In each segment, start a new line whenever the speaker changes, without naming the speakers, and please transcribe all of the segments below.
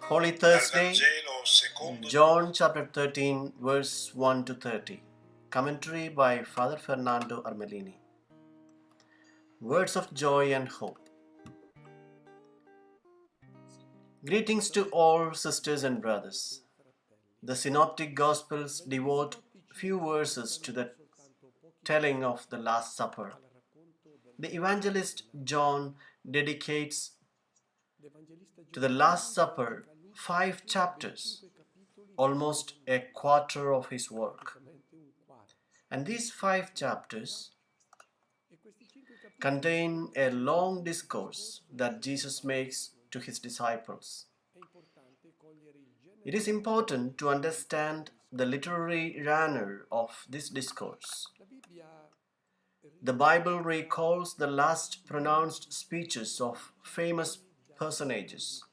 Holy Thursday, John chapter 13, verse 1 to 30. Commentary by Father Fernando Armelini. Words of joy and hope. Greetings to all sisters and brothers. The Synoptic Gospels devote few verses to the telling of the Last Supper. The evangelist John dedicates to the Last Supper 5 chapters, almost a quarter of his work. And these 5 chapters contain a long discourse that Jesus makes to his disciples. It is important to understand the literary manner of this discourse. The Bible recalls the last pronounced speeches of famous personages,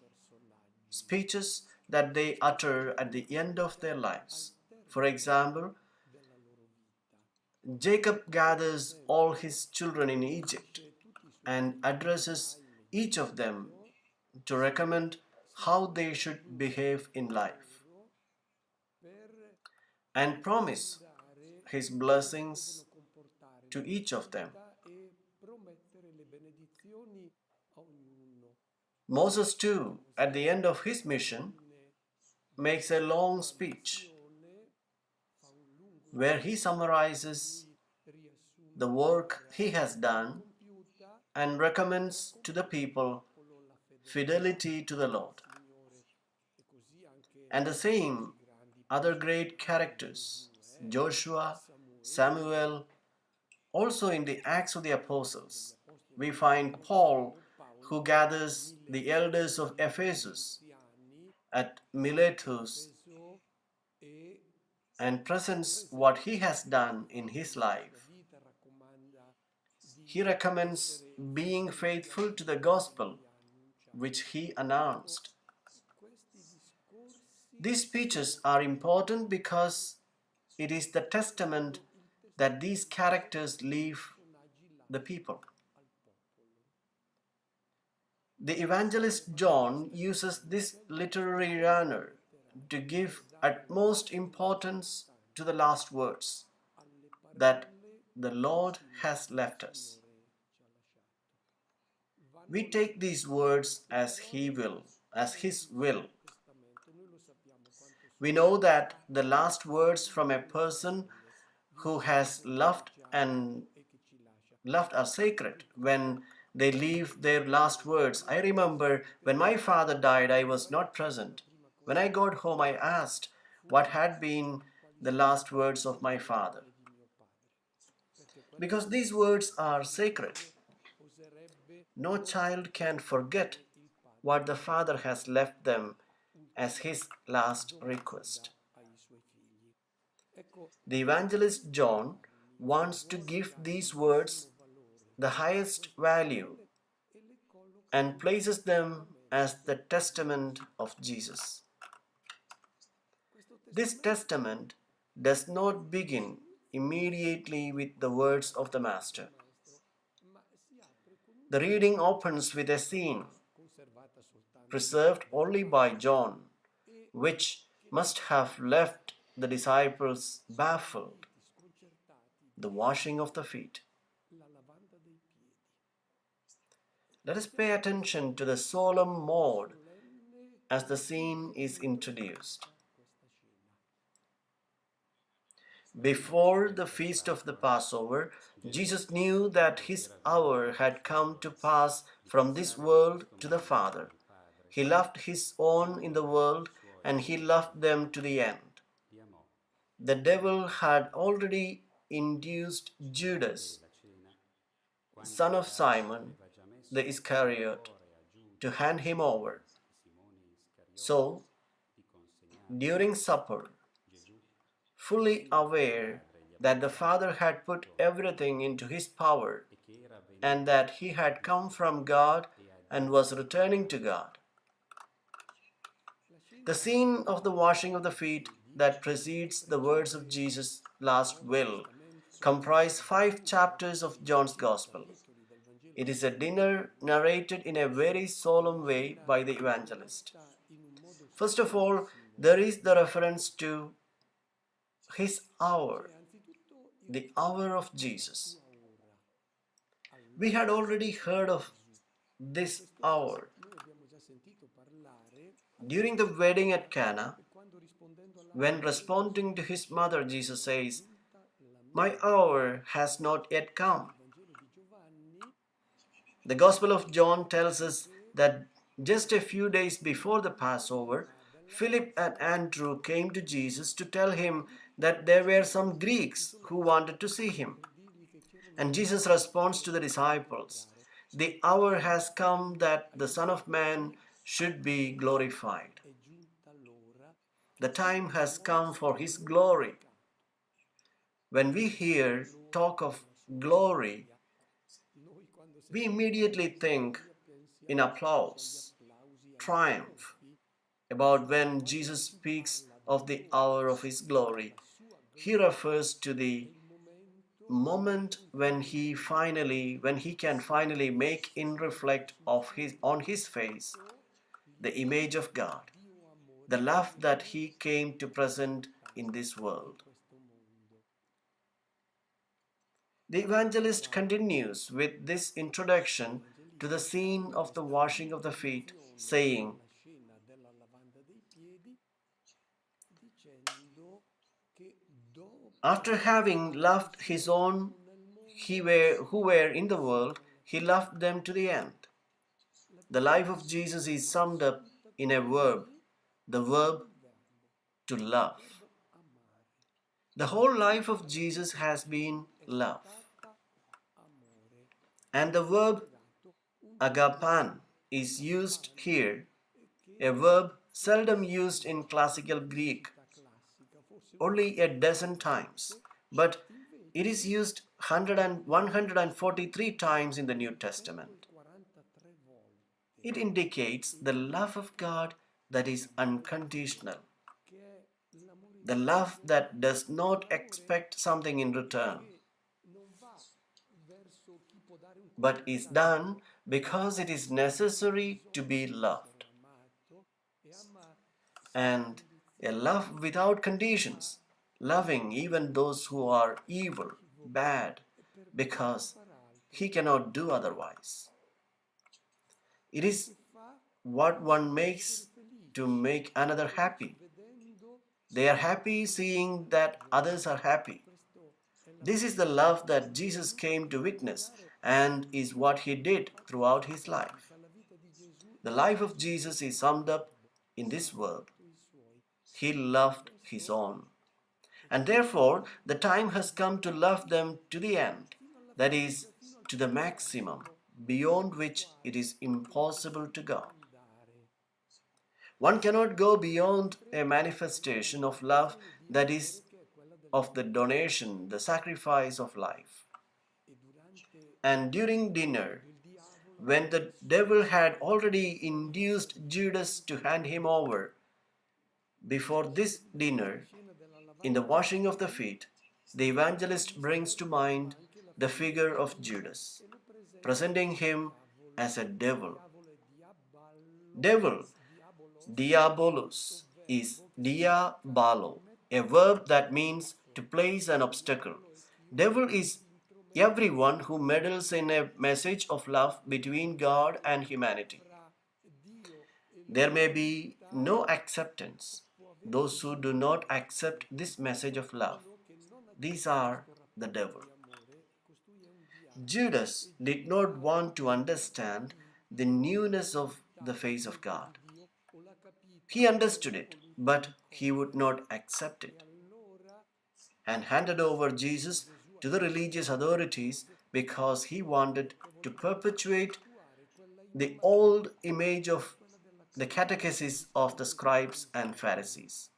speeches that they utter at the end of their lives. For example, Jacob gathers all his children in Egypt and addresses each of them to recommend how they should behave in life and promise his blessings to each of them. Moses too, at the end of his mission, makes a long speech where he summarizes the work he has done and recommends to the people fidelity to the Lord. And the same other great characters, Joshua, Samuel, also in the Acts of the Apostles, we find Paul who gathers the elders of Ephesus at Miletus and presents what he has done in his life. He recommends being faithful to the gospel which he announced. These speeches are important because it is the testament that these characters leave the people. The evangelist John uses this literary manner to give utmost importance to the last words, that the Lord has left us. We take these words as his will. We know that the last words from a person who has loved are sacred when they leave their last words. I remember when my father died, I was not present. When I got home, I asked what had been the last words of my father. Because these words are sacred. No child can forget what the father has left them as his last request. The evangelist John wants to give these words the highest value and places them as the testament of Jesus. This testament does not begin immediately with the words of the Master. The reading opens with a scene preserved only by John, which must have left the disciples baffled: the washing of the feet. Let us pay attention to the solemn mode as the scene is introduced. Before the feast of the Passover, Jesus knew that his hour had come to pass from this world to the Father. He loved his own in the world, and he loved them to the end. The devil had already induced Judas, son of Simon, the Iscariot, to hand him over. So, during supper, fully aware that the Father had put everything into his power and that he had come from God and was returning to God. The scene of the washing of the feet that precedes the words of Jesus' last will comprise 5 chapters of John's Gospel. It is a dinner narrated in a very solemn way by the evangelist. First of all, there is the reference to his hour, the hour of Jesus. We had already heard of this hour. During the wedding at Cana, when responding to his mother, Jesus says, "My hour has not yet come." The Gospel of John tells us that just a few days before the Passover, Philip and Andrew came to Jesus to tell him that there were some Greeks who wanted to see him. And Jesus responds to the disciples, "The hour has come that the Son of Man should be glorified." The time has come for his glory. When we hear talk of glory, we immediately think in applause, triumph, about when Jesus speaks of the hour of his glory. He refers to the moment when he can finally make in reflect of his on his face the image of God, the love that he came to present in this world. The evangelist continues with this introduction to the scene of the washing of the feet, saying, "After having loved his own who were in the world, he loved them to the end." The life of Jesus is summed up in a verb, the verb to love. The whole life of Jesus has been love. And the verb agapan is used here, a verb seldom used in classical Greek, only a dozen times, but it is used 143 times in the New Testament. It indicates the love of God that is unconditional, the love that does not expect something in return, but is done because it is necessary to be loved, and a love without conditions, loving even those who are evil, bad, because he cannot do otherwise. It is what one makes to make another happy. They are happy seeing that others are happy. This is the love that Jesus came to witness and is what he did throughout his life. The life of Jesus is summed up in this word. He loved his own. And therefore, the time has come to love them to the end, that is, to the maximum, beyond which it is impossible to go. One cannot go beyond a manifestation of love that is of the donation, the sacrifice of life. And during dinner, when the devil had already induced Judas to hand him over, before this dinner, in the washing of the feet, the evangelist brings to mind the figure of Judas, presenting him as a devil. Devil, diabolos, is diabalo, a verb that means to place an obstacle. Devil is everyone who meddles in a message of love between God and humanity. There may be no acceptance. Those who do not accept this message of love, these are the devil. Judas did not want to understand the newness of the face of God. He understood it, but he would not accept it, and handed over Jesus to the religious authorities because he wanted to perpetuate the old image of the catechesis of the scribes and Pharisees.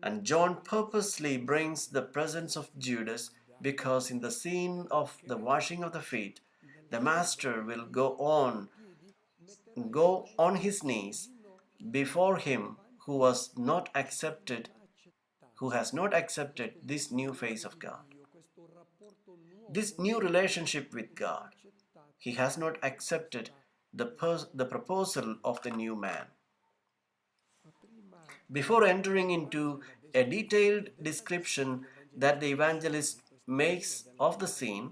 And John purposely brings the presence of Judas because in the scene of the washing of the feet, the master will go on his knees before him who has not accepted this new face of God, this new relationship with God. He has not accepted the proposal of the new man. Before entering into a detailed description that the evangelist makes of the scene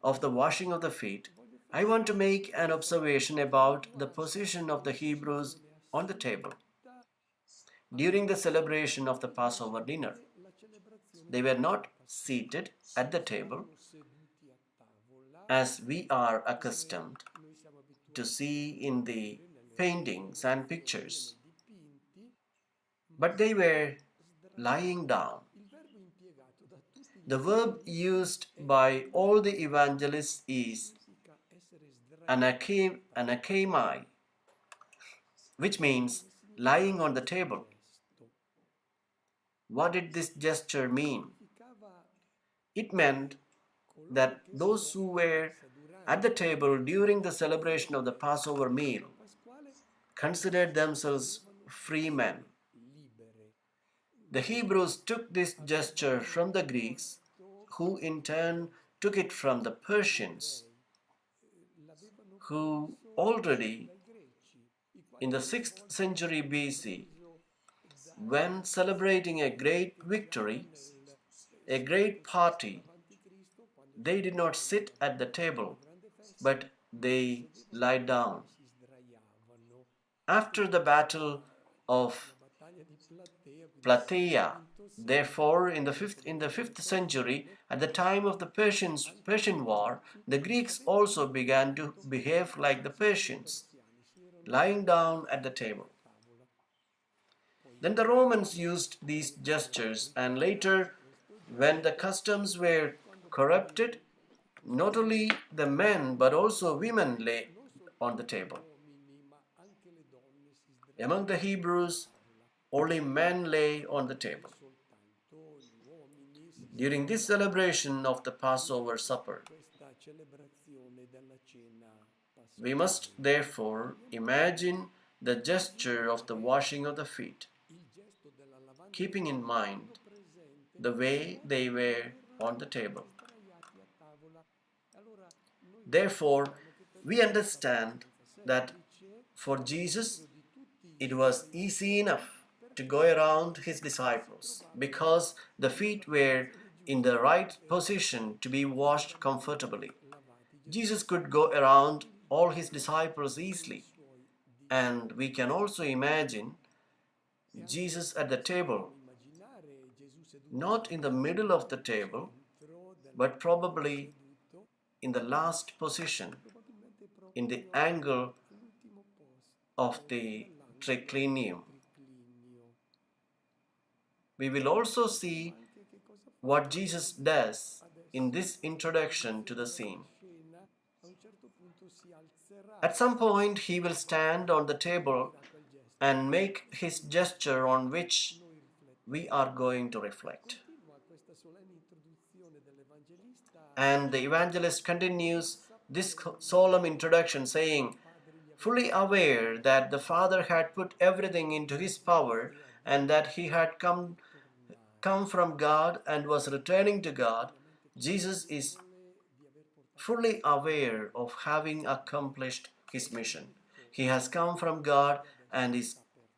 of the washing of the feet, I want to make an observation about the position of the Hebrews on the table during the celebration of the Passover dinner. They were not seated at the table as we are accustomed to see in the paintings and pictures, but they were lying down. The verb used by all the evangelists is anakemai, which means lying on the table. What did this gesture mean? It meant that those who were at the table during the celebration of the Passover meal considered themselves free men. The Hebrews took this gesture from the Greeks, who in turn took it from the Persians, who already in the 6th century BC, when celebrating a great victory, a great party, they did not sit at the table, but they lied down. After the battle of Plataea, therefore, in the fifth century, at the time of the Persian War, the Greeks also began to behave like the Persians, lying down at the table. Then the Romans used these gestures, and later, when the customs were corrupted, not only the men but also women lay on the table. Among the Hebrews, only men lay on the table. During this celebration of the Passover supper, we must therefore imagine the gesture of the washing of the feet, keeping in mind the way they were on the table. Therefore, we understand that for Jesus, it was easy enough to go around his disciples because the feet were in the right position to be washed comfortably. Jesus could go around all his disciples easily, and we can also imagine Jesus at the table, not in the middle of the table, but probably in the last position, in the angle of the triclinium. We will also see what Jesus does in this introduction to the scene. At some point, he will stand on the table and make his gesture on which we are going to reflect. And the evangelist continues this solemn introduction saying, fully aware that the Father had put everything into his power and that he had come from God and was returning to God, Jesus is fully aware of having accomplished his mission. He has come from God and is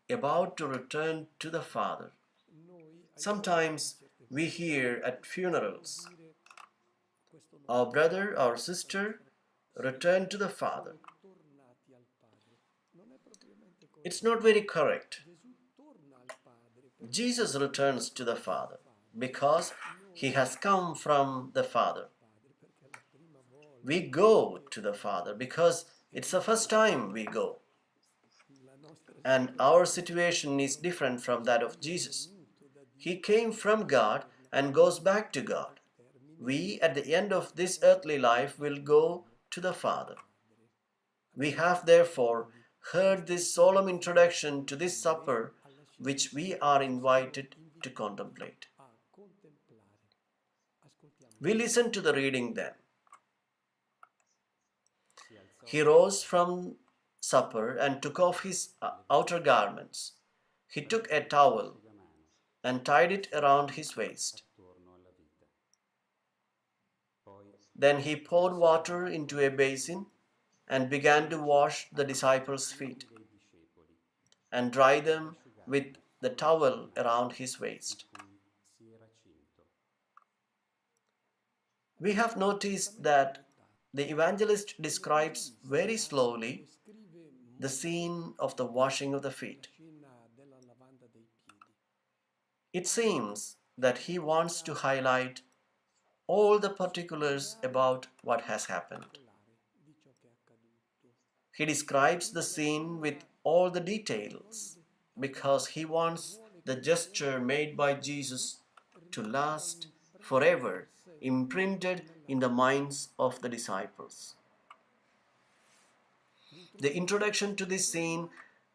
about to return to the Father. Sometimes we hear at funerals, our brother, our sister returned to the Father. It's not very correct. Jesus returns to the Father because he has come from the Father. We go to the Father because it's the first time we go. And our situation is different from that of Jesus. He came from God and goes back to God. We, at the end of this earthly life, will go to the Father. We have therefore heard this solemn introduction to this supper which we are invited to contemplate. We listen to the reading then. He rose from supper and took off his outer garments. He took a towel and tied it around his waist. Then he poured water into a basin and began to wash the disciples' feet and dry them with the towel around his waist. We have noticed that the evangelist describes very slowly the scene of the washing of the feet. It seems that he wants to highlight all the particulars about what has happened. He describes the scene with all the details because he wants the gesture made by Jesus to last forever, imprinted in the minds of the disciples. The introduction to this scene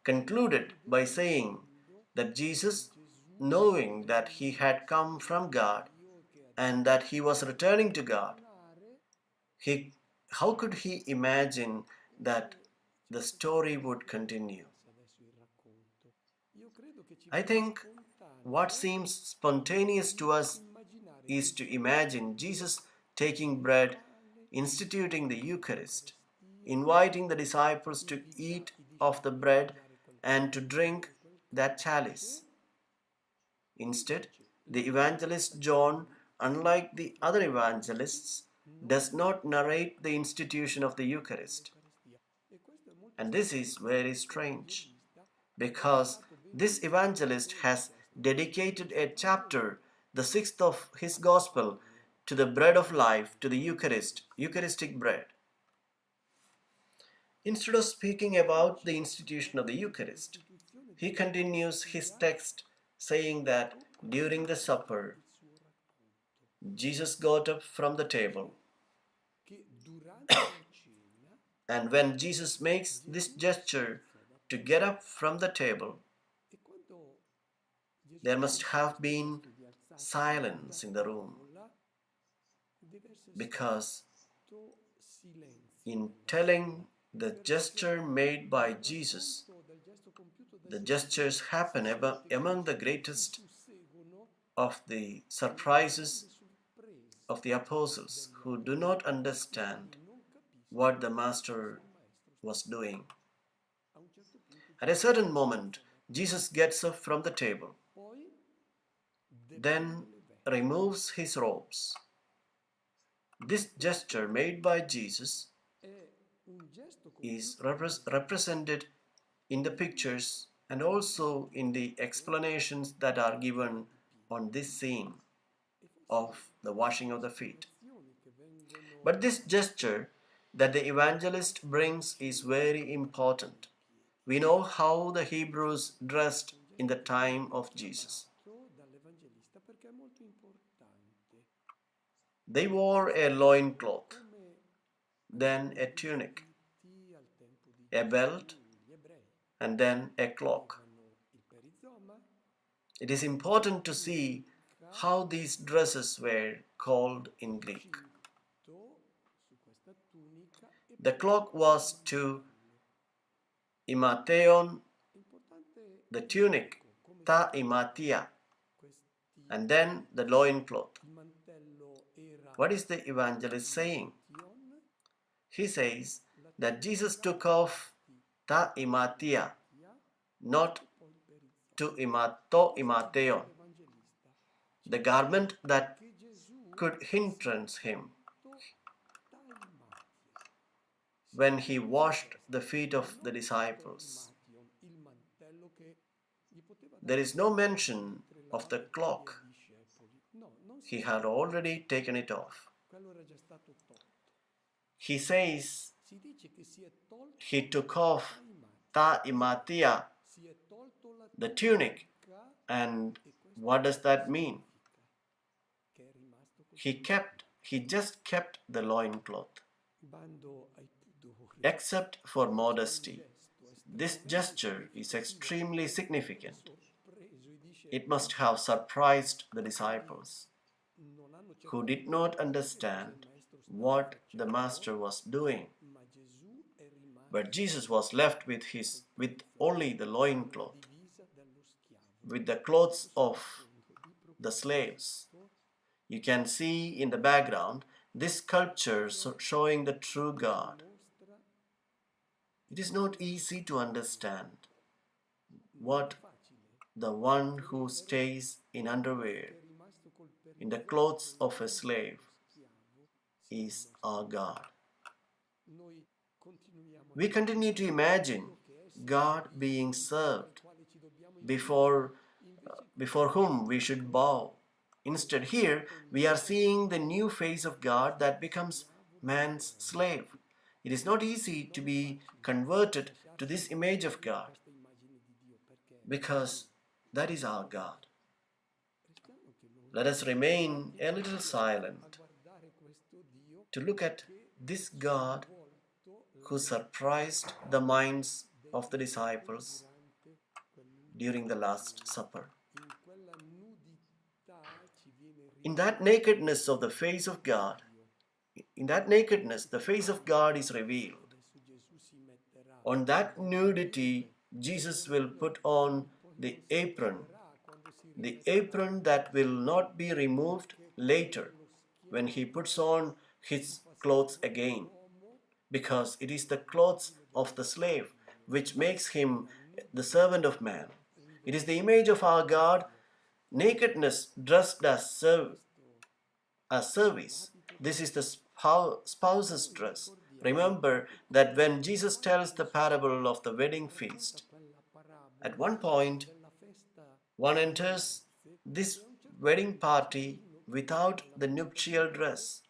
concluded by saying that Jesus, knowing that he had come from God and that he was returning to God, he, how could he imagine that the story would continue? I think what seems spontaneous to us is to imagine Jesus taking bread, instituting the Eucharist, inviting the disciples to eat of the bread and to drink that chalice. Instead, the evangelist John, unlike the other evangelists, does not narrate the institution of the Eucharist. And this is very strange because this evangelist has dedicated a chapter, the sixth of his gospel, to the bread of life, to the Eucharist, Eucharistic bread. Instead of speaking about the institution of the Eucharist, he continues his text saying that during the supper, Jesus got up from the table. And when Jesus makes this gesture to get up from the table, there must have been silence in the room because in telling the gesture made by Jesus, the gestures happen among the greatest of the surprises of the apostles who do not understand what the Master was doing. At a certain moment, Jesus gets up from the table, then removes his robes. This gesture made by Jesus is represented in the pictures and also in the explanations that are given on this scene of the washing of the feet. But this gesture that the evangelist brings is very important. We know how the Hebrews dressed in the time of Jesus. They wore a loincloth, then a tunic, a belt, and then a cloak. It is important to see how these dresses were called in Greek. The cloak was to imatheon, the tunic ta imatia, and then the loincloth. What is the evangelist saying? He says that Jesus took off ta imatia, not to imatheon, the garment that could hindrance him when he washed the feet of the disciples. There is no mention of the cloak. He had already taken it off. He says he took off ta imatia, the tunic. And what does that mean? He just kept the loincloth. Except for modesty, this gesture is extremely significant. It must have surprised the disciples, who did not understand what the Master was doing. But Jesus was left with only the loincloth, with the clothes of the slaves. You can see in the background this sculpture showing the true God. It is not easy to understand what the one who stays in underwear, in the clothes of a slave, is our God. We continue to imagine God being served before, before whom we should bow. Instead, here we are seeing the new face of God that becomes man's slave. It is not easy to be converted to this image of God because that is our God. Let us remain a little silent to look at this God who surprised the minds of the disciples during the Last Supper. In that nakedness of the face of God, in that nakedness, the face of God is revealed. On that nudity, Jesus will put on the apron that will not be removed later when he puts on his clothes again, because it is the clothes of the slave which makes him the servant of man. It is the image of our God, nakedness dressed as service. This is the spouse's dress. Remember that when Jesus tells the parable of the wedding feast, at one point, one enters this wedding party without the nuptial dress.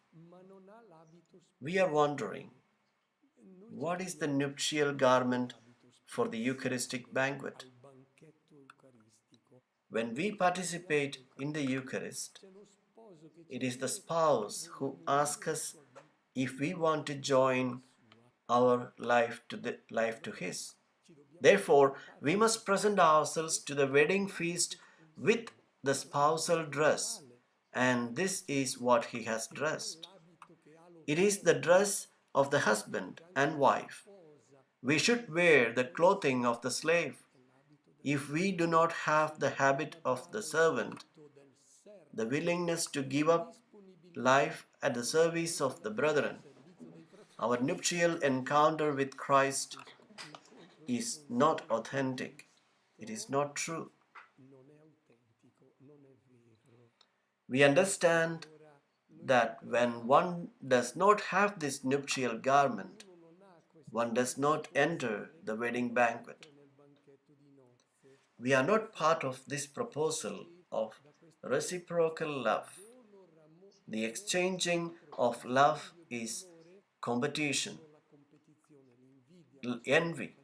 We are wondering, what is the nuptial garment for the Eucharistic banquet? When we participate in the Eucharist, it is the spouse who asks us if we want to join our life to his. Therefore, we must present ourselves to the wedding feast with the spousal dress, and this is what he has dressed. It is the dress of the husband and wife. We should wear the clothing of the slave. If we do not have the habit of the servant, the willingness to give up life at the service of the brethren, our nuptial encounter with Christ is not authentic. It is not true. We understand that when one does not have this nuptial garment, one does not enter the wedding banquet. We are not part of this proposal of reciprocal love. The exchanging of love is competition, envy,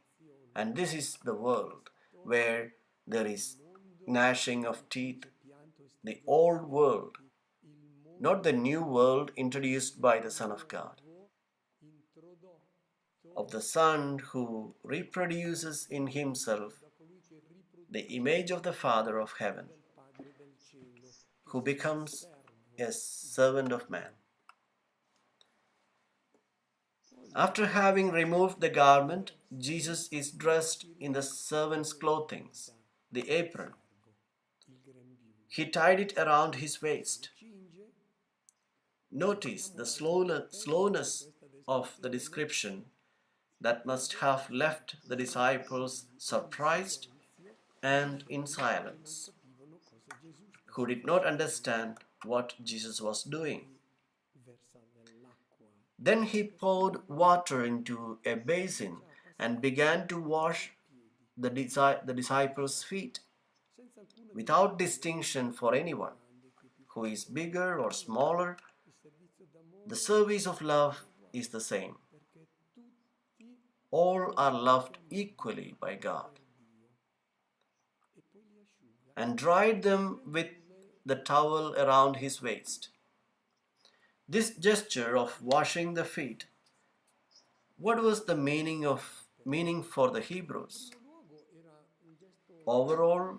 and this is the world where there is gnashing of teeth, the old world, not the new world introduced by the Son of God, of the Son who reproduces in himself the image of the Father of heaven, who becomes a servant of man. After having removed the garment, Jesus is dressed in the servant's clothing, the apron. He tied it around his waist. Notice the slowness of the description that must have left the disciples surprised and in silence, who did not understand what Jesus was doing. Then he poured water into a basin and began to wash the disciples' feet, without distinction for anyone, who is bigger or smaller. The service of love is the same. All are loved equally by God, and dried them with the towel around his waist. This gesture of washing the feet, what was the meaning for the Hebrews? Overall,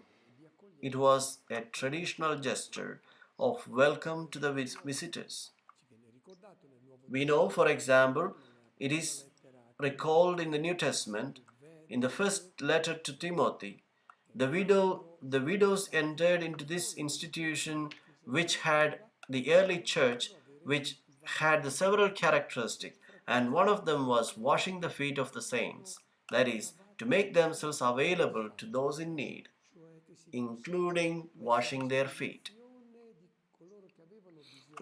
it was a traditional gesture of welcome to the visitors. We know, for example, it is recalled in the New Testament, in the first letter to Timothy, the widows entered into this institution which had the early church, which had the several characteristics, and one of them was washing the feet of the saints, that is, to make themselves available to those in need. including washing their feet.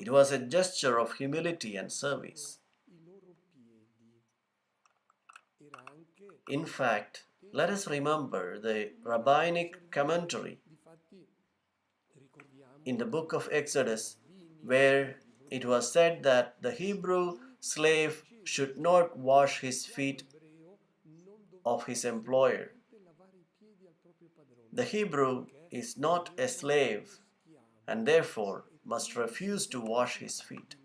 It was a gesture of humility and service. In fact, let us remember the rabbinic commentary in the book of Exodus, where it was said that the Hebrew slave should not wash his feet of his employer. The Hebrew is not a slave and therefore must refuse to wash his feet.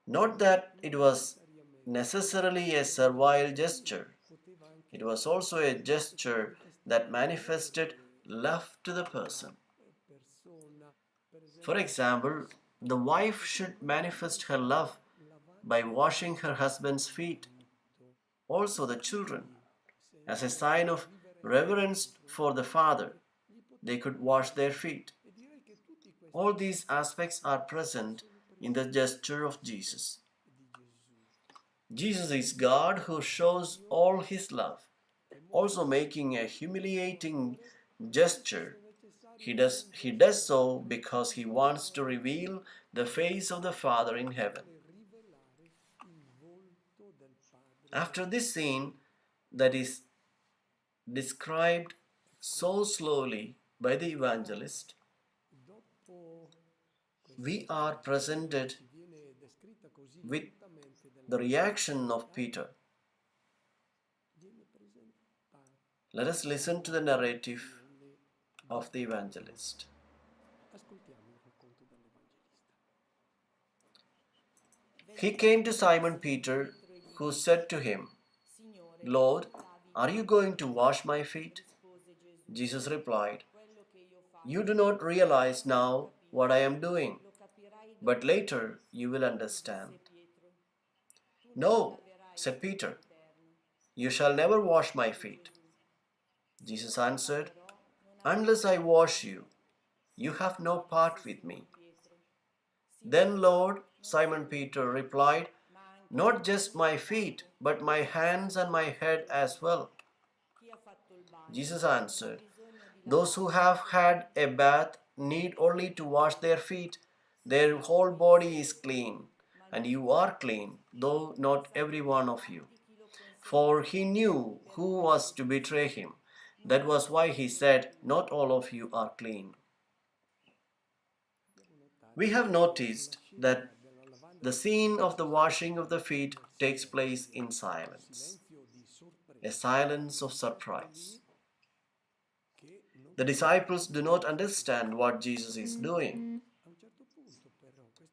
Not that it was necessarily a servile gesture, it was also a gesture that manifested love to the person. For example, the wife should manifest her love by washing her husband's feet. Also, the children, as a sign of reverence for the father, they could wash their feet. All these aspects are present in the gesture of Jesus. Jesus is God who shows all his love, also making a humiliating gesture. He does so because he wants to reveal the face of the Father in heaven. After this scene that is described so slowly by the evangelist, we are presented with the reaction of Peter. Let us listen to the narrative of the evangelist. He came to Simon Peter, who said to him, "Lord, are you going to wash my feet?" Jesus replied, "You do not realize now what I am doing, but later you will understand." "No," said Peter, "you shall never wash my feet." Jesus answered, "Unless I wash you, you have no part with me." "Then, Lord," Simon Peter replied, "not just my feet, but my hands and my head as well." Jesus answered, "Those who have had a bath need only to wash their feet. Their whole body is clean, and you are clean, though not every one of you." For he knew who was to betray him. That was why he said, "Not all of you are clean." We have noticed that the scene of the washing of the feet takes place in silence, a silence of surprise. The disciples do not understand what Jesus is doing.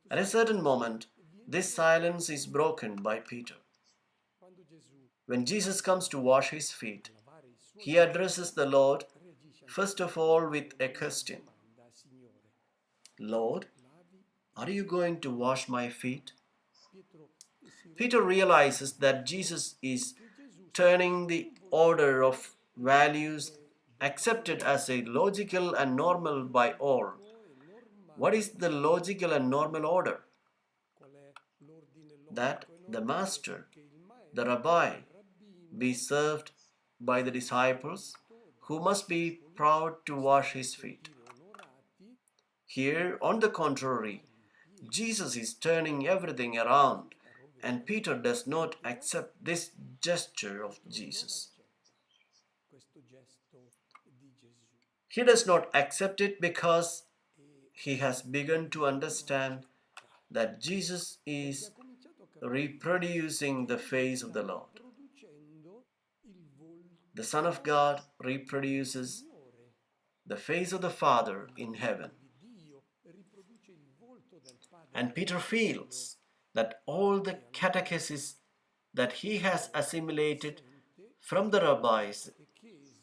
At a certain moment, this silence is broken by Peter. When Jesus comes to wash his feet, he addresses the Lord first of all with a question. "Lord, are you going to wash my feet?" Peter realizes that Jesus is turning the order of values accepted as a logical and normal by all. What is the logical and normal order? That the master, the rabbi, be served by the disciples, who must be proud to wash his feet. Here, on the contrary, Jesus is turning everything around, and Peter does not accept this gesture of Jesus. He does not accept it because he has begun to understand that Jesus is reproducing the face of the Lord. The Son of God reproduces the face of the Father in heaven. And Peter feels that all the catechesis that he has assimilated from the rabbis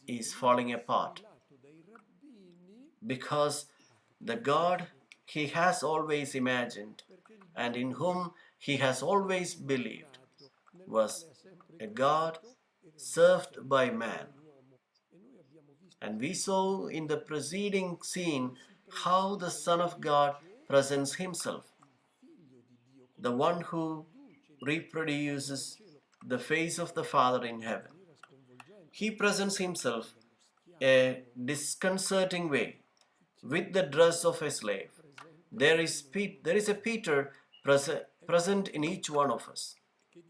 is falling apart, because the God he has always imagined and in whom he has always believed was a God served by man. And we saw in the preceding scene how the Son of God presents himself, the one who reproduces the face of the Father in heaven. He presents himself a disconcerting way with the dress of a slave. There is a Peter present in each one of us.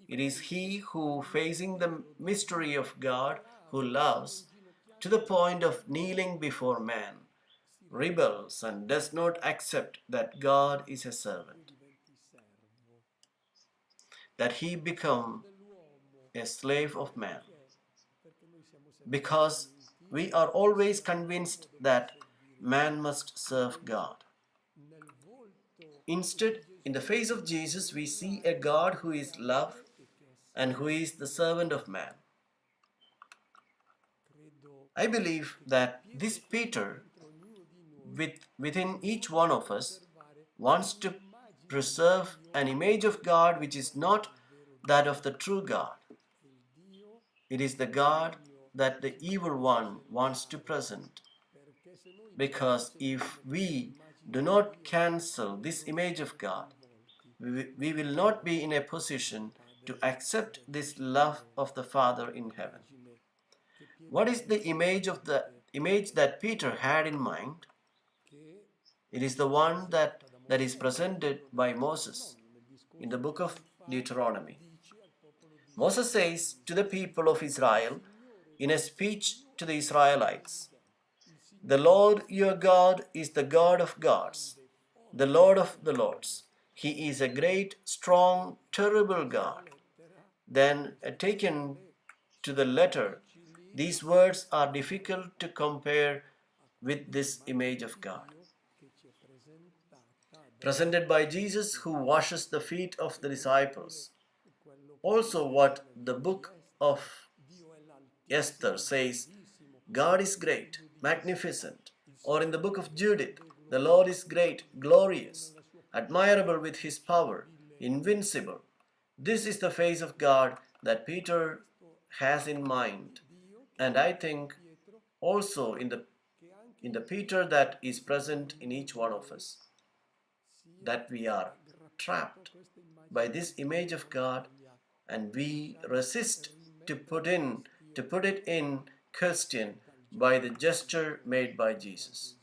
It is he who, facing the mystery of God, who loves to the point of kneeling before man, rebels and does not accept that God is a servant, that he become a slave of man, because we are always convinced that man must serve God. Instead, in the face of Jesus, we see a God who is love and who is the servant of man. I believe that this Peter within each one of us wants to preserve an image of God which is not that of the true God. It is the God that the evil one wants to present. Because if we do not cancel this image of God, we will not be in a position to accept this love of the Father in heaven. What is the image that Peter had in mind? It is the one that is presented by Moses in the book of Deuteronomy. Moses says to the people of Israel in a speech to the Israelites, "The Lord your God is the God of gods, the Lord of the lords. He is a great, strong, terrible God." Then, taken to the letter, these words are difficult to compare with this image of God, presented by Jesus, who washes the feet of the disciples. Also, what the book of Esther says, God is great, magnificent. Or in the book of Judith, the Lord is great, glorious, admirable with his power, invincible. This is the face of God that Peter has in mind. And I think also in the Peter that is present in each one of us, that we are trapped by this image of God and we resist to put it in question by the gesture made by Jesus.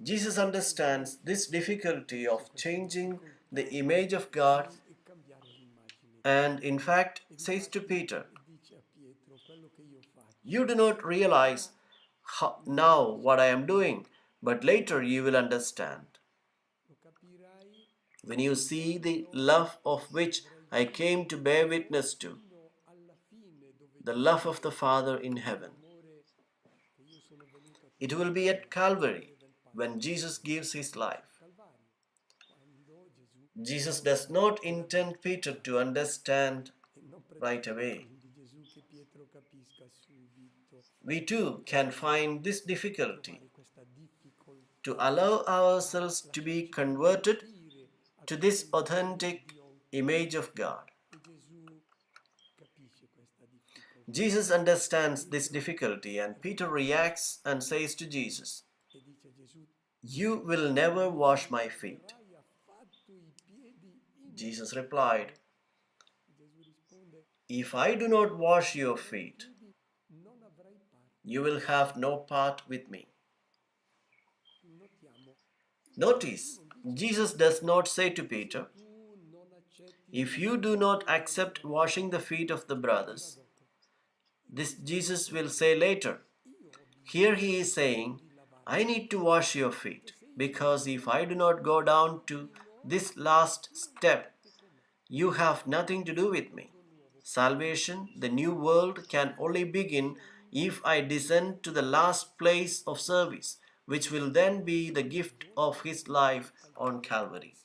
Jesus understands this difficulty of changing the image of God and in fact says to Peter, "You do not realize now what I am doing, but later you will understand. When you see the love of which I came to bear witness to, the love of the Father in heaven." It will be at Calvary when Jesus gives his life. Jesus does not intend Peter to understand right away. We too can find this difficulty to allow ourselves to be converted to this authentic image of God. Jesus understands this difficulty and Peter reacts and says to Jesus, "You will never wash my feet." Jesus replied, "If I do not wash your feet, you will have no part with me." Notice, Jesus does not say to Peter, "If you do not accept washing the feet of the brothers," this Jesus will say later. Here he is saying, "I need to wash your feet, because if I do not go down to this last step, you have nothing to do with me. Salvation, the new world, can only begin if I descend to the last place of service, which will then be the gift of his life on Calvary.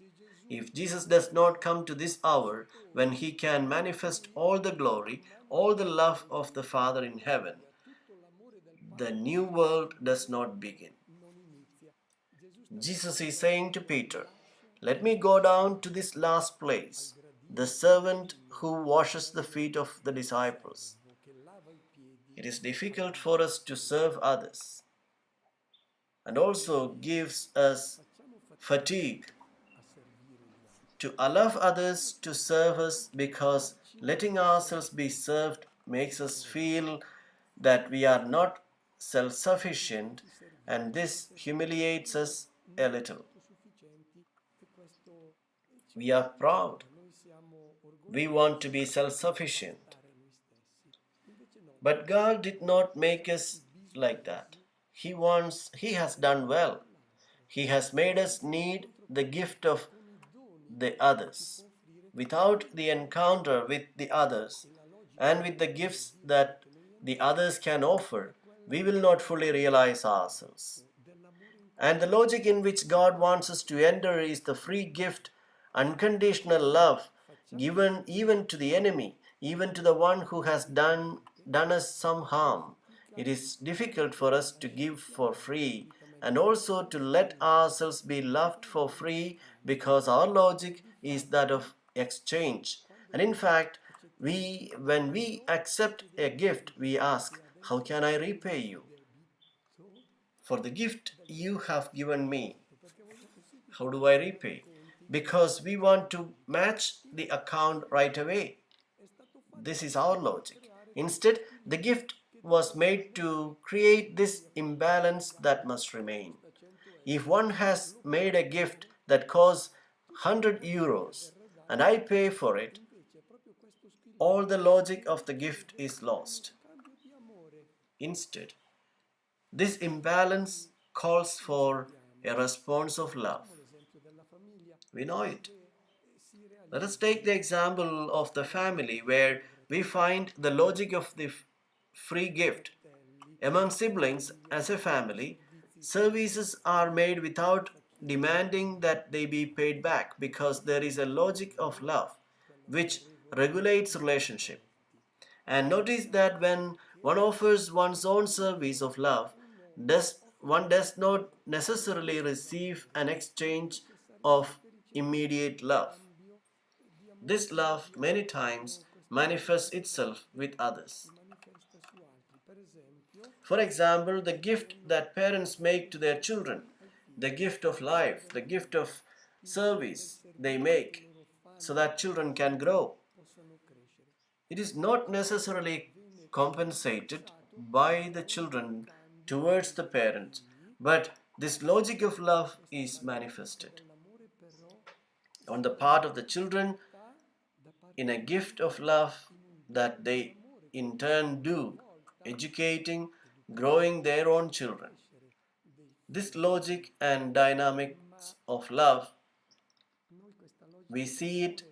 If Jesus does not come to this hour when he can manifest all the glory, all the love of the Father in heaven, the new world does not begin." Jesus is saying to Peter, "Let me go down to this last place, the servant who washes the feet of the disciples." It is difficult for us to serve others and also gives us fatigue to allow others to serve us, because letting ourselves be served makes us feel that we are not self-sufficient, and this humiliates us a little. We are proud. We want to be self-sufficient. But God did not make us like that. He has done well. He has made us need the gift of the others. Without the encounter with the others and with the gifts that the others can offer, we will not fully realize ourselves. And the logic in which God wants us to enter is the free gift, unconditional love given even to the enemy, even to the one who has done us some harm. It is difficult for us to give for free and also to let ourselves be loved for free because our logic is that of exchange. And in fact, when we accept a gift, we ask, how can I repay you for the gift you have given me? How do I repay? Because we want to match the account right away. This is our logic. Instead, the gift was made to create this imbalance that must remain. If one has made a gift that costs 100 euros and I pay for it, all the logic of the gift is lost. Instead, this imbalance calls for a response of love. We know it. Let us take the example of the family where we find the logic of the free gift. Among siblings as a family, services are made without demanding that they be paid back because there is a logic of love which regulates relationship. And notice that when one offers one's own service of love, one does not necessarily receive an exchange of immediate love. This love many times manifests itself with others. For example, the gift that parents make to their children, the gift of life, the gift of service they make so that children can grow. It is not necessarily compensated by the children towards the parents, but this logic of love is manifested on the part of the children in a gift of love that they in turn do, educating, growing their own children. This logic and dynamics of love, we see it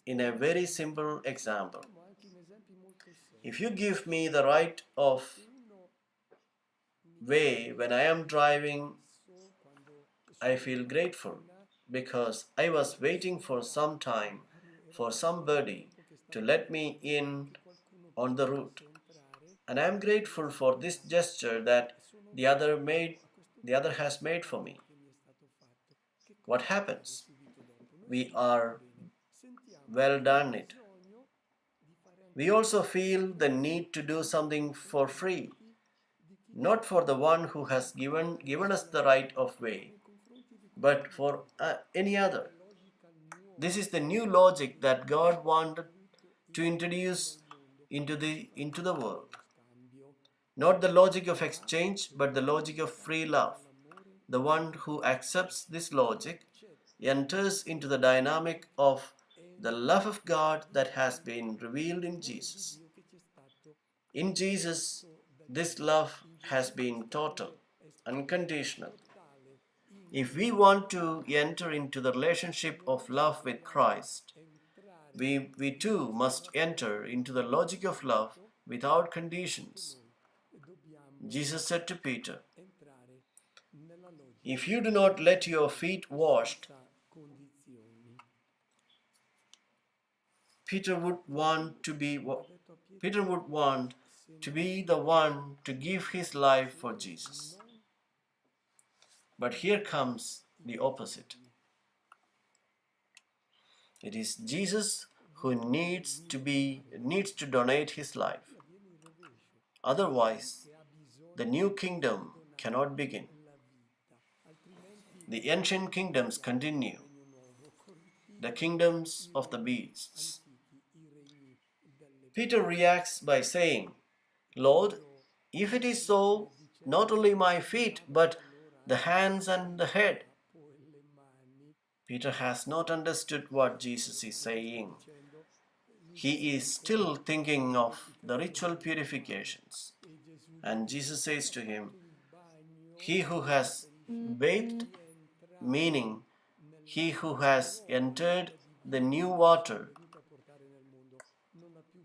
in a very simple example. If you give me the right of way when I am driving, I feel grateful because I was waiting for some time for somebody to let me in on the route. And I am grateful for this gesture that the other has made for me. What happens? We are well done it. We also feel the need to do something for free, not for the one who has given us the right of way, but for any other. This is the new logic that God wanted to introduce into the world. Not the logic of exchange, but the logic of free love. The one who accepts this logic enters into the dynamic of the love of God that has been revealed in Jesus. In Jesus, this love has been total, unconditional. If we want to enter into the relationship of love with Christ, we too must enter into the logic of love without conditions. Jesus said to Peter, if you do not let your feet washed, Peter would want to be the one to give his life for Jesus. But here comes the opposite. It is Jesus who needs to donate his life. Otherwise, the new kingdom cannot begin. The ancient kingdoms continue, the kingdoms of the beasts. Peter reacts by saying, Lord, If it is so, not only my feet, but the hands and the head. Peter has not understood what Jesus is saying. He is still thinking of the ritual purifications. And Jesus says to him, he who has bathed, meaning he who has entered the new water,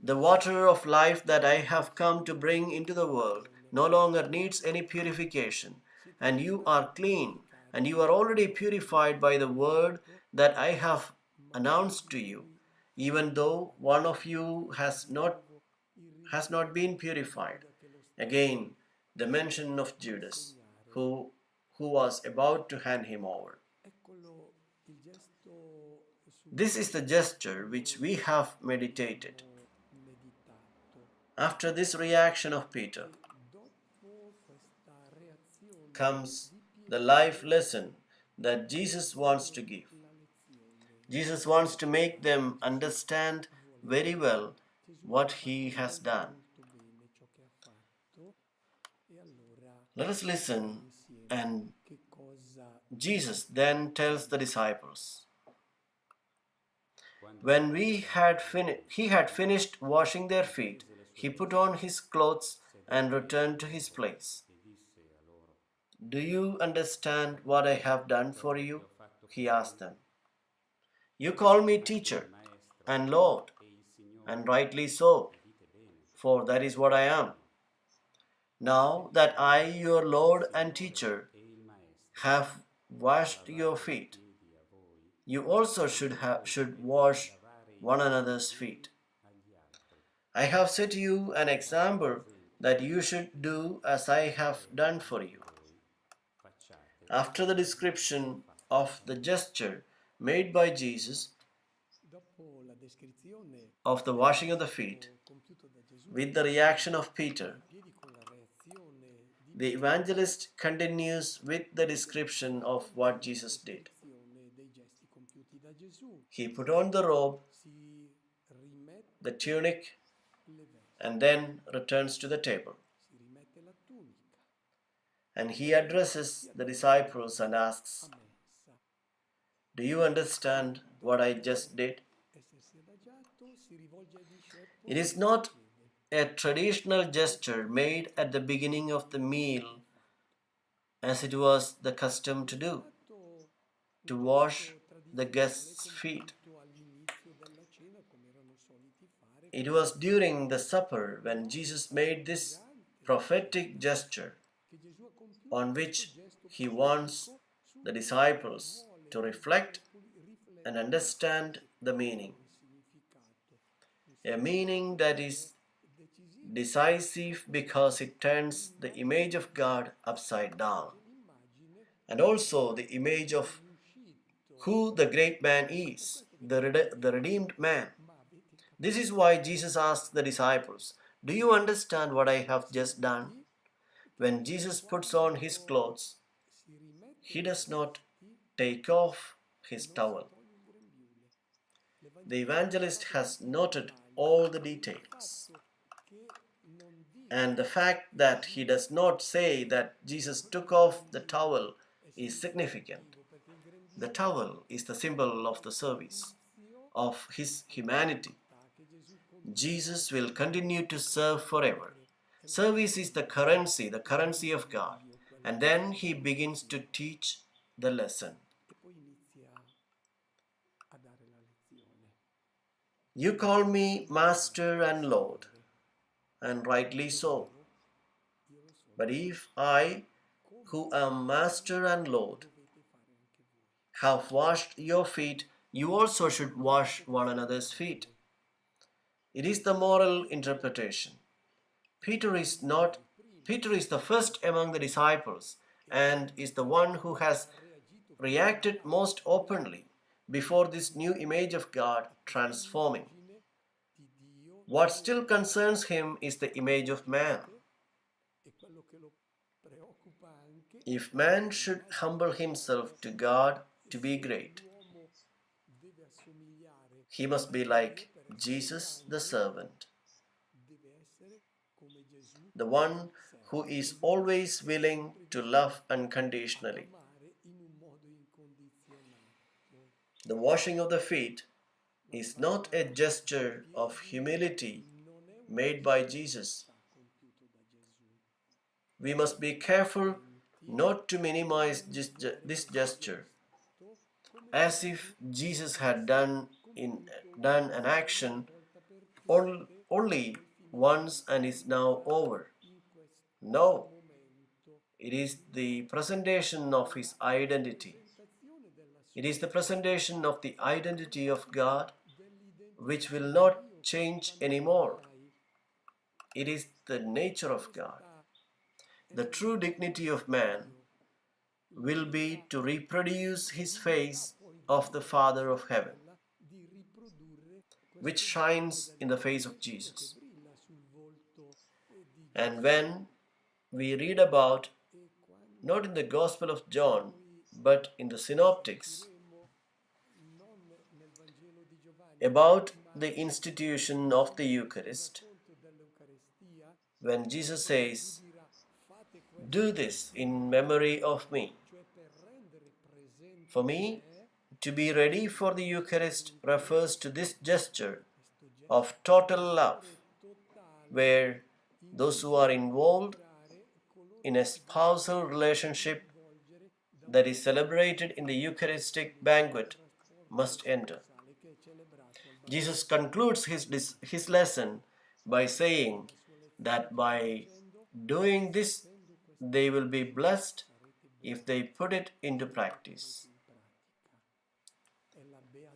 the water of life that I have come to bring into the world, no longer needs any purification, and you are clean, and you are already purified by the word that I have announced to you, even though one of you has not been purified. Again, the mention of Judas, who was about to hand him over. This is the gesture which we have meditated. After this reaction of Peter comes the life lesson that Jesus wants to give. Jesus wants to make them understand very well what he has done. Let us listen, and Jesus then tells the disciples, when he had finished washing their feet, he put on his clothes and returned to his place. Do you understand what I have done for you? He asked them. You call me teacher and Lord, and rightly so, for that is what I am. Now that I, your Lord and teacher, have washed your feet, you also should wash one another's feet. I have set you an example that you should do as I have done for you. After the description of the gesture made by Jesus of the washing of the feet, with the reaction of Peter, the evangelist continues with the description of what Jesus did. He put on the robe, the tunic, and then returns to the table. And he addresses the disciples and asks, do you understand what I just did? It is not a traditional gesture made at the beginning of the meal as it was the custom to do, to wash the guests' feet. It was during the supper when Jesus made this prophetic gesture on which he wants the disciples to reflect and understand the meaning. A meaning that is decisive because it turns the image of God upside down, and also the image of who the great man is, the redeemed man. This is why Jesus asked the disciples, do you understand what I have just done? When Jesus puts on his clothes, he does not take off his towel. The evangelist has noted all the details. And the fact that he does not say that Jesus took off the towel is significant. The towel is the symbol of the service, of his humanity. Jesus will continue to serve forever. Service is the currency of God. And then he begins to teach the lesson. You call me Master and Lord, and rightly so. But if I, who am Master and Lord, have washed your feet, you also should wash one another's feet. It is the moral interpretation. Peter is the first among the disciples and is the one who has reacted most openly before this new image of God transforming. What still concerns him is the image of man. If man should humble himself to God to be great, he must be like Jesus the servant, the one who is always willing to love unconditionally. The washing of the feet is not a gesture of humility made by Jesus. We must be careful not to minimize this gesture, as if Jesus had done an action only once and is now over. No, it is the presentation of his identity. It is the presentation of the identity of God which will not change anymore. It is the nature of God. The true dignity of man will be to reproduce his face of the Father of heaven, which shines in the face of Jesus. And when we read about, not in the Gospel of John, but in the Synoptics, about the institution of the Eucharist, when Jesus says, "Do this in memory of me." For me, to be ready for the Eucharist refers to this gesture of total love, where those who are involved in a spousal relationship that is celebrated in the Eucharistic banquet must enter. Jesus concludes his lesson by saying that by doing this, they will be blessed if they put it into practice.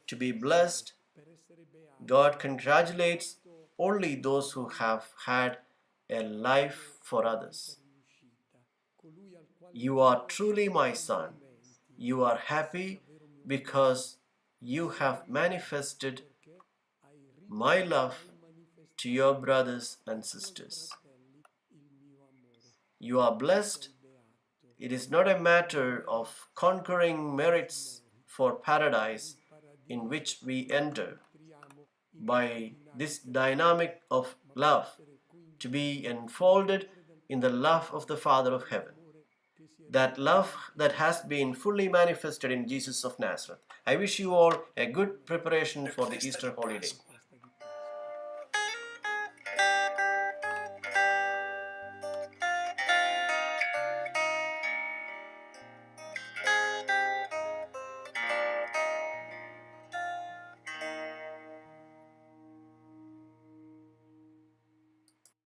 To be blessed, God congratulates only those who have had a life for others. You are truly my son. You are happy because you have manifested my love to your brothers and sisters. You are blessed. It is not a matter of conquering merits for paradise in which we enter by this dynamic of love to be enfolded in the love of the Father of heaven. That love that has been fully manifested in Jesus of Nazareth. I wish you all a good preparation for the Easter holiday.